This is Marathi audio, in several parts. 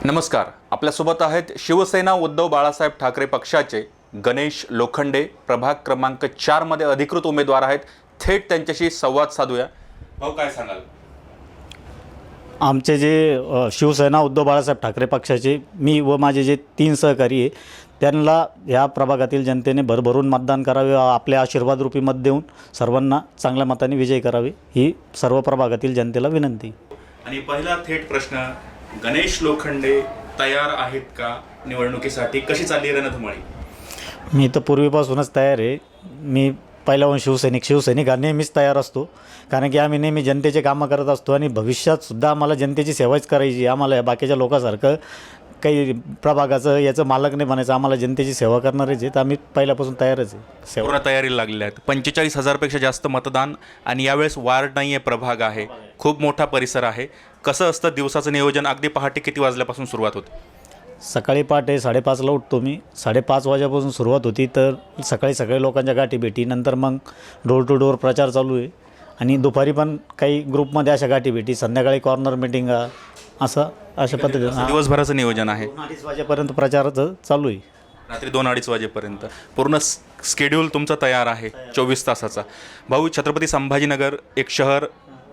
नमस्कार. आपल्यासोबत आहेत शिवसेना उद्धव बाळासाहेब ठाकरे पक्षाचे गणेश लोखंडे. प्रभाग क्रमांक 4 मध्ये अधिकृत उमेदवार आहेत. थेट त्यांच्याशी संवाद साधूया. भाऊ, काय सांगाल? आमचे जे शिवसेना उद्धव बाळासाहेब ठाकरे पक्षाचे मी व माझे जे 3 सहकारी आहे त्यांना ह्या प्रभागातील जनतेने भरभरून मतदान करावे, आपले आशीर्वाद रूपी मत देऊन सर्वांना चांगल्या मताने विजयी करावे ही सर्व प्रभागातील जनतेला विनंती. आणि पहिला थेट प्रश्न, गणेश लोखंडे तयार आहेत का निवडणुकीसाठी? कशी चालली आहे रणधुमाळी? मी तर पूर्वीपासूनच तयार आहे. मी पहिल्याहून शिवसैनिक हा नेहमीच तयार असतो, कारण की आम्ही नेहमी जनतेचे कामं करत असतो आणि भविष्यातसुद्धा आम्हाला जनतेची सेवाच करायची. आम्हाला बाकीच्या लोकांसारखं काही प्रभागाचं याचं मालक नाही बनायचं. आम्हाला जनतेची सेवा करणारेच आहेत. आम्ही पहिल्यापासून तयारच आहे. पूर्ण तयारीला लागलेले आहेत. 45,000पेक्षा जास्त मतदान आणि यावेळेस वार्ड नाही आहे, प्रभाग आहे. खूप मोठा परिसर आहे. कसं असतं दिवसाचं नियोजन? अगदी पहाटे किती वाजल्यापासून सुरुवात होते? सकाळी पहाटे 5:30ला उठतो मी. 5:30 वाजेपासून सुरुवात होती, तर सकाळी लोकांच्या गाठी भेटी, नंतर मग डोर टू डोर प्रचार चालू आहे आणि दुपारी पण काही ग्रुपमध्ये अशा गाठी भेटी, संध्याकाळी कॉर्नर मिटिंगा, अशा पद्धतीनं दिवसभराचं नियोजन आहे. 2-2:30 वाजेपर्यंत प्रचाराचं चालू आहे. रात्री 2-2:30 वाजेपर्यंत पूर्ण स्केड्यूल तुमचा तयार आहे 24 तासाचा. भाऊ, छत्रपती संभाजीनगर एक शहर,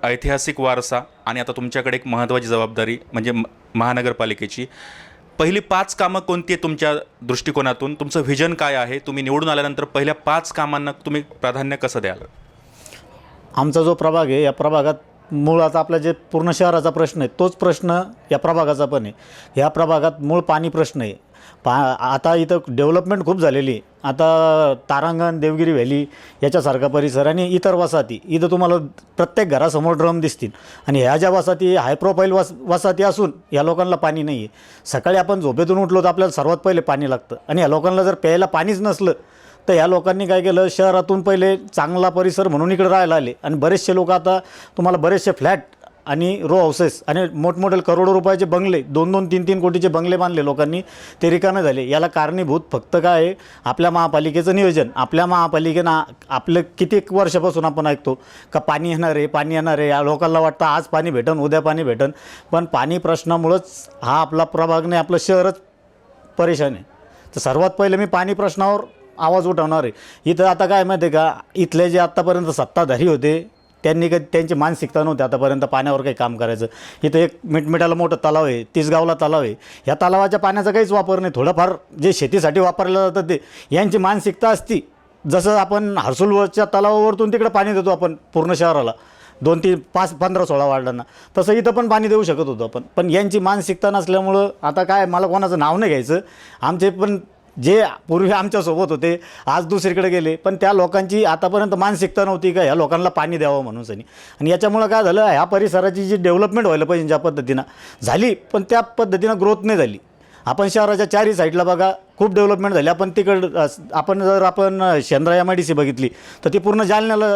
ऐतिहासिक वारसा आणि आता तुमच्याकडे एक महत्त्वाची जबाबदारी म्हणजे महानगरपालिकेची. पहिली 5 कामं कोणती आहेत तुमच्या दृष्टिकोनातून? तुमचं व्हिजन काय आहे? तुम्ही निवडून आल्यानंतर पहिल्या 5 कामांना तुम्ही प्राधान्य कसं द्याल? आमचा जो प्रभाग आहे, या प्रभागात मुळात आपला जे पूर्ण शहराचा प्रश्न आहे तोच प्रश्न या प्रभागाचा पण आहे. या प्रभागात मूळ पाणी प्रश्न आहे. आता इथं डेव्हलपमेंट खूप झालेली आहे. आता तारांगण, देवगिरी व्हॅली याच्यासारखा परिसर आणि इतर वसाहती, इथं तुम्हाला प्रत्येक घरासमोर ड्रम दिसतील आणि ह्या ज्या वसाहती हाय प्रोफाईल वसाहती असून या लोकांना पाणी नाही आहे. सकाळी आपण झोपेतून उठलो तर आपल्याला सर्वात पहिले पाणी लागतं आणि या लोकांना जर प्यायला पाणीच नसलं तर ह्या लोकांनी काय केलं, शहरातून पहिले चांगला परिसर म्हणून इकडे राहायला आले आणि बरेचसे लोक आता तुम्हाला बरेचसे फ्लॅट आणि रो हाऊसेस आणि मोठमोठे करोडो रुपयाचे बंगले, 2-2, 3-3 कोटीचे बंगले बांधले लोकांनी, ते रिकामे झाले. याला कारणीभूत फक्त काय आहे, आपल्या महापालिकेचं नियोजन. आपल्या महापालिकेनं आपलं कित्येक वर्षापासून आपण ऐकतो का पाणी येणार आहे. या लोकांना वाटतं आज पाणी भेटन, उद्या पाणी भेटन, पण पाणी प्रश्नामुळंच हा आपला प्रभाग नाही, आपलं शहरच परेशान आहे. तर सर्वात पहिले मी पाणी प्रश्नावर आवाज उठवणार आहे. इथं आता काय माहिती आहे का, इथले जे आत्तापर्यंत सत्ताधारी होते त्यांची मानसिकता नव्हती आतापर्यंत पाण्यावर काही काम करायचं. इथं एक मिठमिठाला मोठं तलाव आहे, तिसगावला तलाव आहे. ह्या तलावाच्या पाण्याचा काहीच वापर नाही. थोडंफार जे शेतीसाठी वापरलं जातं ते. यांची मानसिकता असती जसं आपण हर्सुलच्या तलावावरतून तिकडे पाणी देतो आपण पूर्ण शहराला 2-3, 5, 15, 16 वार्डांना, तसं इथं पण पाणी देऊ शकत होतो आपण. पण यांची मानसिकता नसल्यामुळं आता काय, मला कोणाचं नाव नाही घ्यायचं, आमचे पण जे पूर्वी आमच्यासोबत होते आज दुसरीकडे गेले, पण त्या लोकांची आतापर्यंत मानसिकता नव्हती का ह्या लोकांना पाणी द्यावं म्हणून सनी. आणि याच्यामुळं काय झालं, ह्या परिसराची जी डेव्हलपमेंट व्हायला पाहिजे ज्या पद्धतीनं झाली, पण त्या पद्धतीनं ग्रोथ नाही झाली. आपण शहराच्या 4ही साईडला बघा खूप डेव्हलपमेंट झाली. आपण जर शेंद्रा MIDC बघितली तर ती पूर्ण जालन्याला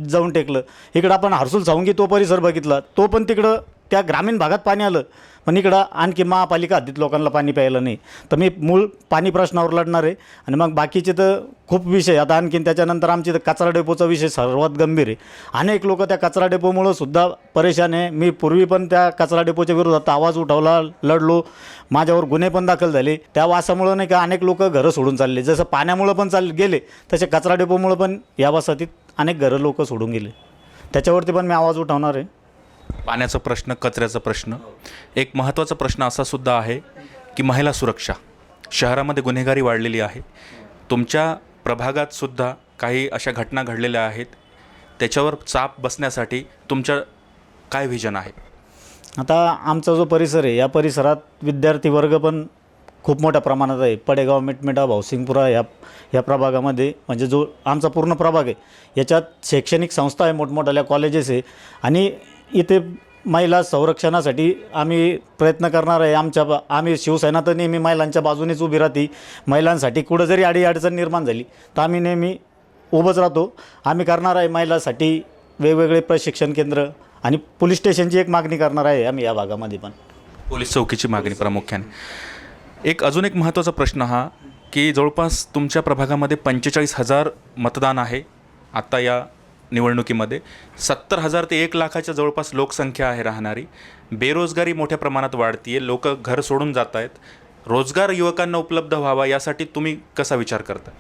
जाऊन टेकलं. इकडं आपण हर्सुल सावंगी तो परिसर बघितला, तो पण तिकडं त्या ग्रामीण भागात पाणी आलं, पण इकडं आणखी महापालिका हद्दीत लोकांना पाणी प्यायला नाही. तर मी मूळ पाणी प्रश्नावर लढणार आहे. आणि मग बाकीचे तर खूप विषय, आता आणखीन त्याच्यानंतर आमची कचरा डेपोचा विषय सर्वात गंभीर आहे. अनेक लोक त्या कचरा डेपोमुळं सुद्धा परेशान आहे. मी पूर्वी पण त्या कचरा डेपोच्या विरोधात आवाज उठवला, लढलो, माझ्यावर गुन्हे पण दाखल झाले. त्या वासामुळं नाही का अनेक लोक घरं सोडून चालले. जसं पाण्यामुळं पण गेले, तसे कचरा डेपोमुळं पण या वसाहतीत अनेक घरं लोक सोडून गेले. त्याच्यावरती पण मी आवाज उठवणार आहे. पाण्याचा प्रश्न, कचऱ्याचा प्रश्न. एक महत्त्वाचा प्रश्न असा सुद्धा आहे की महिला सुरक्षा. शहरामध्ये गुन्हेगारी वाढलेली आहे. तुमच्या प्रभागात सुद्धा काही अशा घटना घडलेल्या आहेत. त्याच्यावर चाप बसण्यासाठी तुमचं काय व्हिजन आहे? आता आमचा जो परिसर आहे, या परिसरात विद्यार्थी वर्ग पण खूप मोठ्या प्रमाणात आहे. पडेगाव, मिठमिठा, भावसिंगपुरा या प्रभागामध्ये, म्हणजे जो आमचा पूर्ण प्रभाग आहे याच्यात शैक्षणिक संस्था आहे, मोठमोठ्या कॉलेजेस आहे आणि इथे महिला संरक्षणासाठी आम्ही प्रयत्न करणार आहे. आम्ही शिवसेना तर नेहमी महिलांच्या बाजूनेच उभी राहते. महिलांसाठी कुठं जरी अडचण निर्माण झाली तर आम्ही नेहमी उभंच राहतो. आम्ही करणार आहे महिलांसाठी वेगवेगळे प्रशिक्षण केंद्र आणि पोलीस स्टेशनची एक मागणी करणार आहे आम्ही या भागामध्ये पण. पोलीस चौकीची मागणी प्रामुख्याने. अजून एक महत्त्वाचा प्रश्न हा की जवळपास तुमच्या प्रभागामध्ये 45,000 मतदान आहे. आत्ता या निवडणुकीमध्ये 70,000 ते 1,00,000च्या जवळपास लोकसंख्या आहे राहणारी. बेरोजगारी मोठ्या प्रमाणात वाढती आहे, लोक घर सोडून जात आहेत. रोजगार युवकांना उपलब्ध व्हावा यासाठी तुम्ही कसा विचार करता?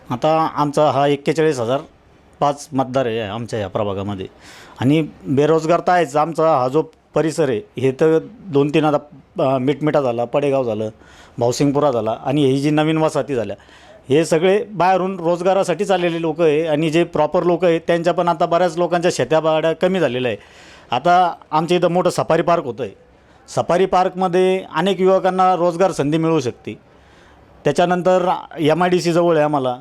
आता आमचा हा 41,005 मतदार आहे आमच्या या प्रभागामध्ये. आणि बेरोजगार तर आहेच. आमचा हा जो परिसर आहे हे तर 2-3 आता मिटमिटा झाला, पडेगाव झालं, भावसिंगपुरा झाला आणि ही जी नवीन वसाहती झाल्या, हे सगळे बाहेरून रोजगारासाठीच आलेले लोक आहे. आणि जे प्रॉपर लोक आहेत त्यांच्या पण आता बऱ्याच लोकांच्या शेत्याबाड्या कमी झालेल्या आहे. आता आमच्या इथं मोठं सफारी पार्क होतं आहे. सफारी पार्कमध्ये अनेक युवकांना रोजगार संधी मिळू शकते. त्याच्यानंतर MIDC जवळ आहे आम्हाला.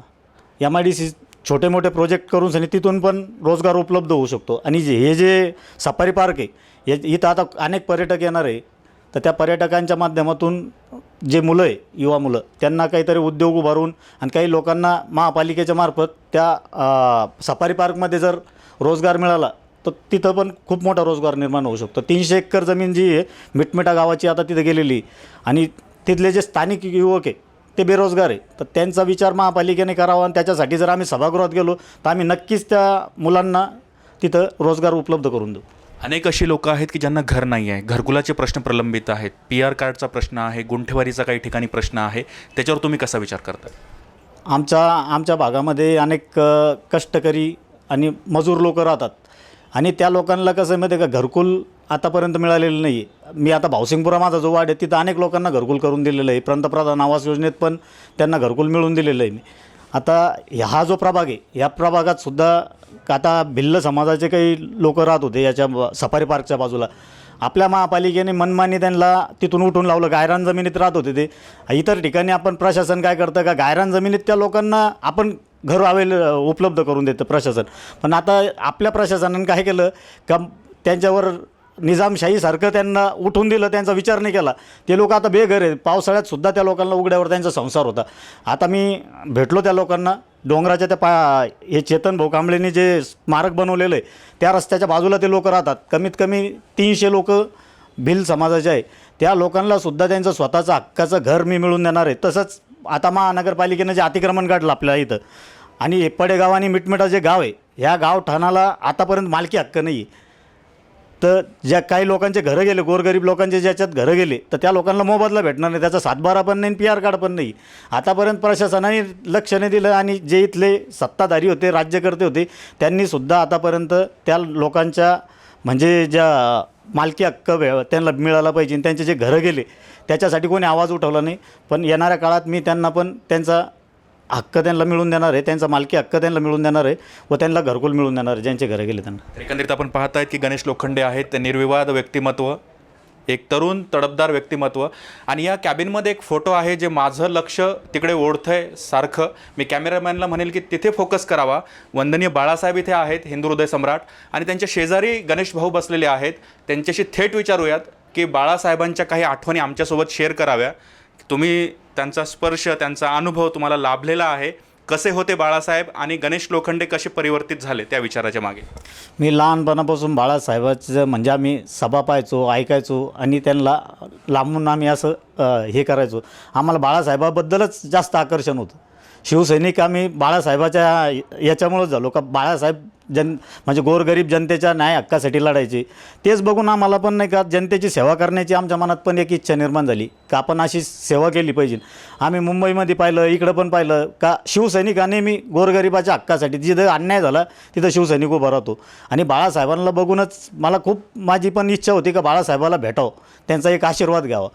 MIDC छोटे मोठे प्रोजेक्ट करून सनी तिथून पण रोजगार उपलब्ध होऊ शकतो. आणि हे जे सफारी पार्क आहे इथं आता अनेक पर्यटक येणार आहे. तर त्या पर्यटकांच्या माध्यमातून जे मुलं आहे, युवा मुलं, त्यांना काहीतरी उद्योग उभारून आणि काही लोकांना महापालिकेच्या मार्फत त्या सफारी पार्कमध्ये जर रोजगार मिळाला तर तिथं पण खूप मोठा रोजगार निर्माण होऊ शकतो. 300 एकर जमीन जी आहे मिटमिटा गावाची आता तिथं गेलेली आणि तिथले जे स्थानिक युवक आहे ते बेरोजगार आहे. तर त्यांचा विचार महापालिकेने करावा आणि त्याच्यासाठी जर आम्ही सभागृहात गेलो तर आम्ही नक्कीच त्या मुलांना तिथं रोजगार उपलब्ध करून देऊ. अनेक अशी लोकं आहेत की ज्यांना घर नाही आहे, घरकुलाचे प्रश्न प्रलंबित आहेत, PR कार्डचा प्रश्न आहे, गुंठेवारीचा काही ठिकाणी प्रश्न आहे, त्याच्यावर तुम्ही कसा विचार करता? आमच्या भागामध्ये अनेक कष्टकरी आणि मजूर लोक राहतात आणि त्या लोकांना कसं आहे माहिती आहे का, घरकुल आतापर्यंत मिळालेलं नाही आहे. मी आता भावसिंगपुरा माझा जो वार्ड आहे तिथं अनेक लोकांना घरकुल करून दिलेलं आहे. पंतप्रधान आवास योजनेत पण त्यांना घरकुल मिळवून दिलेलं आहे मी. आता हा जो प्रभाग आहे या प्रभागात सुद्धा आता भिल्ल समाजाचे काही लोक राहत होते याच्या सफारी पार्कच्या बाजूला. आपल्या महापालिकेने मनमानी त्यांना तिथून उठून लावलं. गायरान जमिनीत राहत होते ते. इतर ठिकाणी आपण प्रशासन काय करतं का, गायरान जमिनीत त्या लोकांना आपण घर उपलब्ध करून देतं प्रशासन. पण आता आपल्या प्रशासनाने काय केलं का, त्यांच्यावर निजामशाहीसारखं त्यांना उठून दिलं, त्यांचा विचार नाही केला. ते लोक आता बेघर आहे. पावसाळ्यात सुद्धा त्या लोकांना उघड्यावर त्यांचा संसार होता. आता मी भेटलो त्या लोकांना डोंगराच्या त्या हे चेतन भाऊ कांबळेंनी जे स्मारक बनवलेलं आहे त्या रस्त्याच्या बाजूला ते लोक राहतात. कमीत कमी 300 लोक भिल समाजाचे आहे. त्या लोकांना सुद्धा त्यांचं स्वतःचं हक्काचं घर मी मिळवून देणार आहे. तसंच आता महानगरपालिकेनं जे अतिक्रमण काढलं आपल्या इथं आणि हे पडेगाव आणि मिटमिटा जे गाव आहे ह्या गावठाणाला आतापर्यंत मालकी हक्क नाही आहे. तर ज्या काही लोकांचे घरं गेले, गोरगरीब लोकांचे ज्याच्यात घरं गेले तर त्या लोकांना मोबदला भेटणार नाही, त्याचा 7/12 पण नाही, PR कार्ड पण नाही. आतापर्यंत प्रशासनाने लक्ष नाही दिलं आणि जे इथले सत्ताधारी होते, राज्यकर्ते होते, त्यांनीसुद्धा आतापर्यंत त्या लोकांच्या म्हणजे ज्या मालकी हक्क त्यांना मिळाला पाहिजे, त्यांचे जे घरं गेले त्याच्यासाठी कोणी आवाज उठवला नाही. पण येणाऱ्या काळात मी त्यांना पण त्यांचा हक्क त्यांना मिळवून देणार आहे, त्यांचा मालकी हक्क त्यांना मिळवून देणार आहे व त्यांना घरकुल मिळवून देणार आहे ज्यांचे घरं गेले त्यांना. एकंदरीत आपण पाहतायत की गणेश लोखंडे आहेत, ते निर्विवाद व्यक्तिमत्व, एक तरुण तडफदार व्यक्तिमत्व. आणि या कॅबिनमध्ये एक फोटो आहे जे माझं लक्ष तिकडे ओढतंय सारखं. मी कॅमेरामॅनला म्हणेल की तिथे फोकस करावा. वंदनीय बाळासाहेब इथे आहेत, हिंदू हृदय सम्राट, आणि त्यांच्या शेजारी गणेश भाऊ बसलेले आहेत. त्यांच्याशी थेट विचारूयात की बाळासाहेबांच्या काही आठवणी आमच्यासोबत शेअर कराव्या. तुम्ही त्यांचा स्पर्श, त्यांचा अनुभव तुम्हाला लाभलेला आहे. कसे होते बाळासाहेब आणि गणेश लोखंडे कसे परिवर्तित झाले त्या विचाराच्या मागे? मी लहानपणापासून बाळासाहेबाचं म्हणजे आम्ही सभा पाहायचो, ऐकायचो आणि त्यांना लांबून आम्ही असं हे करायचो. आम्हाला बाळासाहेबाबद्दलच जास्त आकर्षण होतं. शिवसैनिक आम्ही बाळासाहेबाच्या याच्यामुळंच झालो का, बाळासाहेब म्हणजे गोरगरीब जनतेच्या न्याय हक्कासाठी लढायचे. तेच बघून आम्हाला पण नाही का जनतेची सेवा करण्याची आमच्या मनात पण एक इच्छा निर्माण झाली का आपण अशी सेवा केली पाहिजे. आम्ही मुंबईमध्ये पाहिलं, इकडं पण पाहिलं का शिवसैनिकाने मी गोरगरिबाच्या हक्कासाठी जिथं अन्याय झाला तिथं शिवसैनिक उभा राहतो. आणि बाळासाहेबांना बघूनच मला खूप माझी पण इच्छा होती का बाळासाहेबाला भेटावं, त्यांचा एक आशीर्वाद घ्यावा.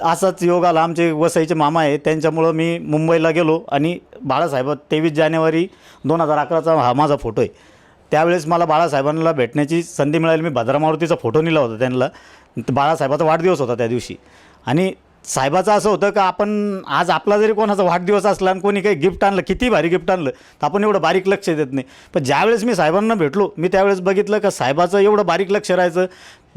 असाच योग आला. आमचे वसईचे मामा आहे त्यांच्यामुळं मी मुंबईला गेलो आणि बाळासाहेब 23 जानेवारी 2011चा हा माझा फोटो आहे. त्यावेळेस मला बाळासाहेबांना भेटण्याची संधी मिळाली. मी भद्रा मारुतीचा फोटो नेला होता त्यांना. बाळासाहेबाचा वाढदिवस होता त्या दिवशी आणि साहेबाचं असं होतं का आपण आज आपला जरी कोणाचा वाढदिवस असला आणि कोणी काही गिफ्ट आणलं, किती भारी गिफ्ट आणलं, तर आपण एवढं बारीक लक्ष देत नाही. पण ज्यावेळेस मी साहेबांना भेटलो मी त्यावेळेस बघितलं का साहेबाचं एवढं बारीक लक्ष राहायचं.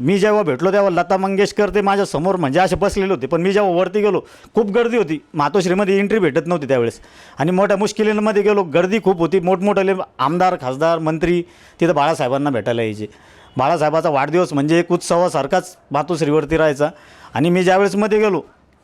मी जेव्हा भेटलो तेव्हा लता मंगेशकर ते माझ्यासमोर म्हणजे असे बसलेले होते. पण मी जेव्हा वरती गेलो खूप गर्दी होती. मातोश्रीमध्ये एंट्री भेटत नव्हती त्यावेळेस आणि मोठ्या मुश्किलींमध्ये गेलो, गर्दी खूप होती. मोठमोठे आमदार, खासदार, मंत्री तिथं बाळासाहेबांना भेटायला यायचे. बाळासाहेबाचा वाढदिवस म्हणजे एक उत्सवासारखाच मातोश्रीवरती राहायचा. आणि मी ज्यावेळेस मध्ये गेलो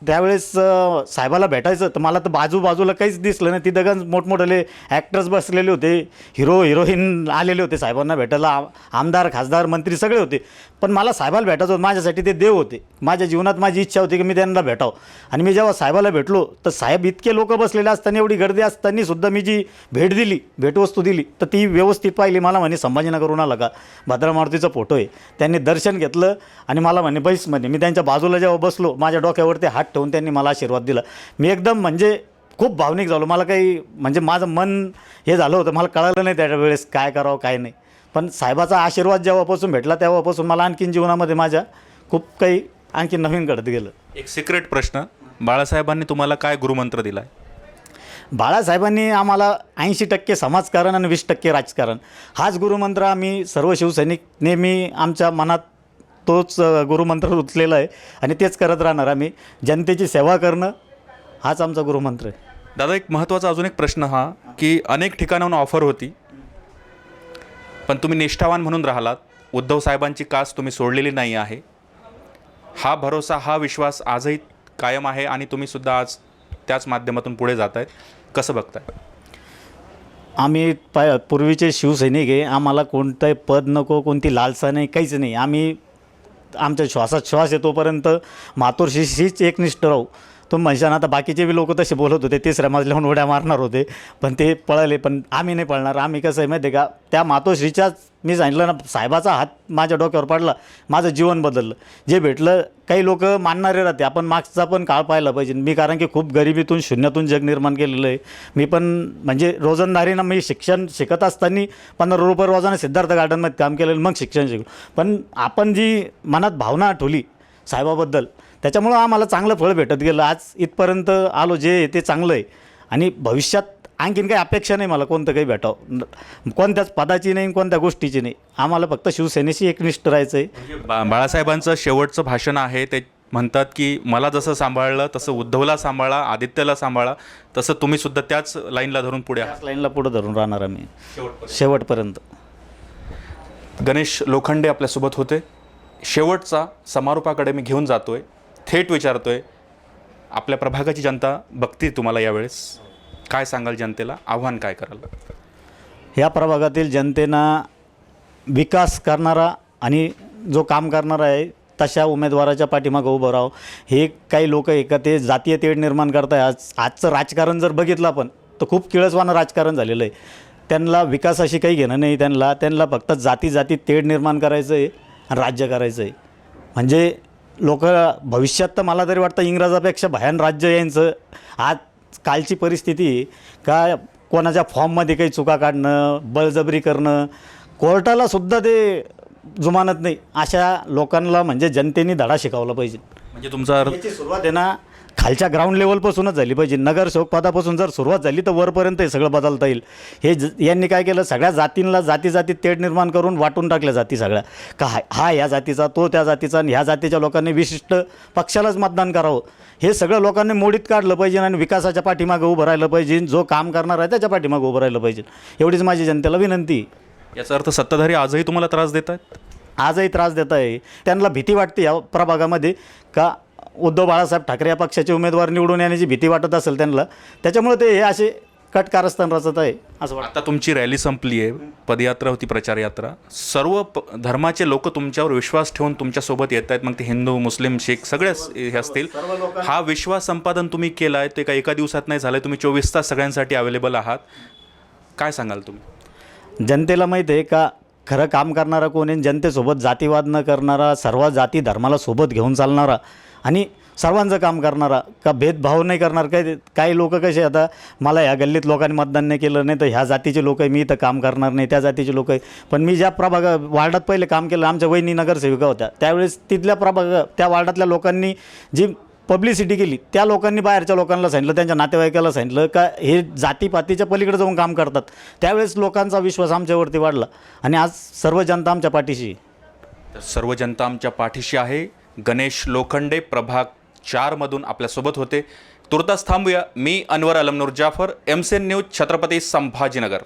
त्यावेळेस साहेबाला भेटायचं तर मला तर बाजूला काहीच दिसलं नाही. तिथं गंज मोठमोठे ॲक्टर्स बसलेले होते, हिरोईन आलेले होते साहेबांना भेटायला, आमदार खासदार मंत्री सगळे होते. पण मला साहेबाला भेटायचं होतं, माझ्यासाठी ते देव होते. माझ्या जीवनात माझी इच्छा होती की मी त्यांना भेटावं. आणि मी जेव्हा साहेबाला भेटलो तर साहेब इतके लोक बसलेले असताना, एवढी गर्दी असताना सुद्धा मी जी भेट दिली, भेटवस्तू दिली, तर ती व्यवस्थित पाहिली. मला म्हणे संभाजीनगरहून आला का, भद्रा मारुतीचा फोटो आहे. त्यांनी दर्शन घेतलं आणि मला म्हणे बैस म्हणे. मी त्यांच्या बाजूला जेव्हा बसलो, माझ्या डोक्यावरती हात ठेवून त्यांनी मला आशीर्वाद दिला. मी एकदम म्हणजे खूप भावनिक झालो. मला काही म्हणजे माझं मन हे झालं होतं, मला कळालं नाही त्यावेळेस काय करावं काय नाही. पण साहेबाचा आशीर्वाद जेव्हापासून भेटला तेव्हापासून मला आणखीन जीवनामध्ये माझ्या खूप काही आणखी नवीन घडत गेलं. एक सिक्रेट प्रश्न, बाळासाहेबांनी तुम्हाला काय गुरुमंत्र दिला आहे? बाळासाहेबांनी आम्हाला 80% समाजकारण आणि 20% राजकारण, हाच गुरुमंत्र आम्ही सर्व शिवसैनिक नेहमी आमच्या मनात तोच गुरुमंत्र रुतलेला आहे आणि तेच करत राहणार. आम्ही जनतेची सेवा करणं हाच आमचा गुरुमंत्र आहे. दादा, एक महत्त्वाचा अजून एक प्रश्न हा, की अनेक ठिकाणाहून ऑफर होती पण तुम्ही निष्ठावान म्हणून राहिलात. उद्धव साहेबांची कास तुम्ही सोडलेली नाही आहे. हा भरोसा, हा विश्वास आजही कायम आहे आणि तुम्ही सुद्धा आज त्याच माध्यमातून पुढे जात आहेत. कसं बघताय? आम्ही पूर्वीचे शिवसैनिक आहे. आम्हाला कोणतंही पद नको, कोणती लालसा नाही, काहीच नाही. आम्ही आमच्या श्वासात श्वास येतोपर्यंत मातोश्रीशीच एकनिष्ठ राहू. तुम्ही म्हणशान आता बाकीचे बी लोक तसे बोलत होते, तिसऱ्या मजल्याहून उड्या मारणार होते, पण ते पळाले. पण आम्ही नाही पळणार. आम्ही कसं आहे माहिती आहे का, त्या मातोश्रीच्याच, मी सांगितलं ना, साहेबाचा हात माझ्या डोक्यावर पडला, माझं जीवन बदललं. जे भेटलं, काही लोक मानणारे राहते, आपण मागचा पण काळ पाहायला पाहिजे. मी कारण की खूप गरिबीतून शून्यातून जग निर्माण केलेलं आहे. मी पण म्हणजे रोजंदारीनं मी शिक्षण शिकत असताना 15 रुपये रोजानं सिद्धार्थ गार्डनमध्ये काम केलेलं, मग शिक्षण शिकलो. पण आपण जी मनात भावना ठेवली साहेबाबद्दल, त्याच्यामुळं आम्हाला चांगलं फळ भेटत गेलं. आज इथपर्यंत आलो, जे ते चांगलं आहे. आणि भविष्यात आणखीन काही अपेक्षा नाही मला कोणतं काही भेटावं, कोणत्याच पदाची नाही, कोणत्या गोष्टीची नाही. आम्हाला फक्त शिवसेनेशी एकनिष्ठ राहायचं आहे. बाळासाहेबांचं शेवटचं भाषण आहे, ते म्हणतात की मला जसं सांभाळलं तसं उद्धवला सांभाळा, आदित्यला सांभाळा, तसं तुम्ही सुद्धा त्याच लाईनला धरून पुढे आहात. त्याच लाईनला पुढं धरून राहणार आम्ही शेवटपर्यंत. गणेश लोखंडे आपल्यासोबत होते. शेवटचा समारोपाकडे मी घेऊन जातोय, थेट विचारतोय, आपल्या प्रभागाची जनता बघते तुम्हाला यावेळेस, काय सांगाल जनतेला, आव्हान काय कराल? ह्या प्रभागातील जनतेनं विकास करणारा आणि जो काम करणारा आहे तशा उमेदवाराच्या पाठीमागं उभं राहावं. हे काही लोक आहे का, ते जातीय तेढ निर्माण करत आहे. आजचं राजकारण जर बघितलं आपण तर खूप किळसवानं राजकारण झालेलं आहे. त्यांना विकासाशी काही घेणं नाही. त्यांना फक्त जाती तेढ निर्माण करायचं आहे आणि राज्य करायचं आहे. म्हणजे लोक भविष्यात तर मला तरी वाटतं इंग्रजापेक्षा भयान राज्य यांचं. आज कालची परिस्थिती का, कोणाच्या फॉर्ममध्ये काही चुका काढणं, बळजबरी करणं, कोर्टालासुद्धा ते जुमानत नाही. अशा लोकांना म्हणजे जनतेने धडा शिकवला पाहिजे. म्हणजे तुमचा याची सुरुवात आहे ना खालच्या ग्राउंड लेवलपासूनच झाली पाहिजे. नगरसेवक पदापासून जर सुरुवात झाली तर वरपर्यंत हे सगळं बदलता येईल. यांनी काय केलं, सगळ्या जातींना जाती तेढ निर्माण करून वाटून टाकल्या जाती सगळ्या. का हा ह्या जातीचा, तो त्या जातीचा, आणि ह्या जातीच्या लोकांनी विशिष्ट पक्षालाच मतदान करावं. हे सगळं लोकांनी मोडीत काढलं पाहिजे आणि विकासाच्या पाठीमागं उभं राहिलं पाहिजे. जो काम करणार आहे त्याच्या पाठीमागं उभं राहिलं पाहिजे. एवढीच माझी जनतेला विनंती. याचा अर्थ सत्ताधारी आजही तुम्हाला त्रास देत आहेत? आजही त्रास देत आहे. त्यांना भीती वाटते या प्रभागामध्ये का उद्धव बाळासाहेब ठाकरे या पक्षाचे उमेदवार निवडून येण्याची भीती वाटत असेल त्यांना, त्याच्यामुळे ते हे असे कटकारस्थान रचत आहे असं वाटतं. आता तुमची रॅली संपली आहे, पदयात्रा होती, प्रचार यात्रा, सर्व धर्माचे लोक तुमच्यावर विश्वास ठेवून तुमच्यासोबत येत आहेत. मग ते हिंदू, मुस्लिम, शीख सगळे हे असतील. हा विश्वास संपादन तुम्ही केला आहे, ते का एका दिवसात नाही झालं. तुम्ही 24 तास सगळ्यांसाठी अवेलेबल आहात. काय सांगाल तुम्ही? जनतेला माहीत आहे का खरं काम करणारा कोण आहे, जनतेसोबत जातीवाद न करणारा, सर्व जाती धर्माला सोबत घेऊन चालणारा आणि सर्वांचं काम करणारा, का भेदभाव नाही करणार. काही लोक कसे, आता मला ह्या गल्लीत लोकांनी मतदान नाही केलं, नाही तर ह्या जातीचे लोक आहे, मी इथं काम करणार नाही, त्या जातीचे लोक आहे. पण मी ज्या वार्डात पहिले काम केलं, आमच्या वहिनी नगरसेविका होत्या, त्यावेळेस तिथल्या त्या वार्डातल्या लोकांनी जी पब्लिसिटी केली, त्या लोकांनी बाहेरच्या लोकांना सांगितलं, त्यांच्या नातेवाईकाला सांगितलं का हे जातीपातीच्या पलीकडे जाऊन काम करतात. त्यावेळेस लोकांचा विश्वास आमच्यावरती वाढला आणि आज सर्व जनता आमच्या पाठीशी. सर्व जनता आमच्या पाठीशी आहे. गणेश लोखंडे प्रभाग 4 मधून आपल्यासोबत होते. तुर्तास थांबूया. मी अनवर अलमनूर जाफर, MCN न्यूज, छत्रपती संभाजीनगर.